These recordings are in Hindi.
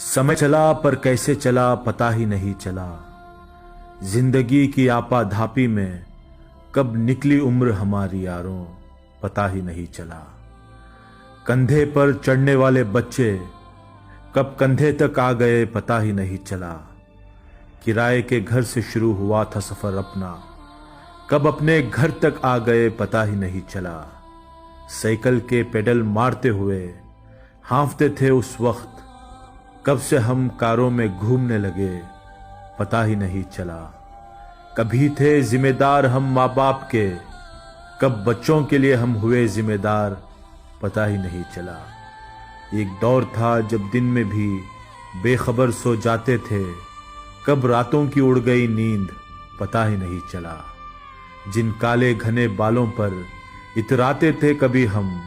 समय चला पर कैसे चला पता ही नहीं चला। जिंदगी की आपा धापी में कब निकली उम्र हमारी यारों, पता ही नहीं चला। कंधे पर चढ़ने वाले बच्चे कब कंधे तक आ गए पता ही नहीं चला। किराए के घर से शुरू हुआ था सफर अपना, कब अपने घर तक आ गए पता ही नहीं चला। साइकिल के पेडल मारते हुए हांफते थे उस वक्त, कब से हम कारों में घूमने लगे पता ही नहीं चला। कभी थे जिम्मेदार हम माँ बाप के, कब बच्चों के लिए हम हुए जिम्मेदार पता ही नहीं चला। एक दौर था जब दिन में भी बेखबर सो जाते थे, कब रातों की उड़ गई नींद पता ही नहीं चला। जिन काले घने बालों पर इतराते थे कभी हम,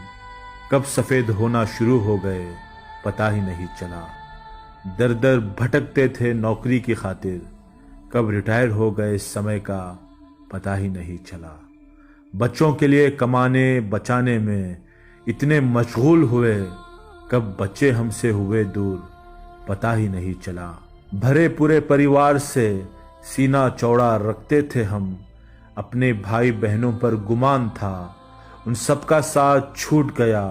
कब सफेद होना शुरू हो गए पता ही नहीं चला। दर दर भटकते थे नौकरी की खातिर, कब रिटायर हो गए समय का पता ही नहीं चला। बच्चों के लिए कमाने बचाने में इतने मशगूल हुए, कब बच्चे हमसे हुए दूर पता ही नहीं चला। भरे पूरे परिवार से सीना चौड़ा रखते थे हम, अपने भाई बहनों पर गुमान था उन सबका साथ छूट गया।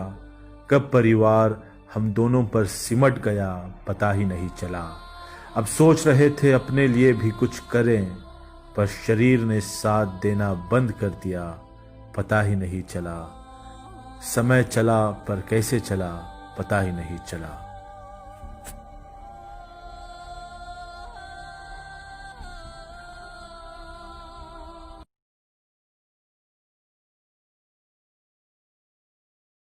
कब परिवार हम दोनों पर सिमट गया पता ही नहीं चला। अब सोच रहे थे अपने लिए भी कुछ करें, पर शरीर ने साथ देना बंद कर दिया पता ही नहीं चला। समय चला पर कैसे चला पता ही नहीं चला।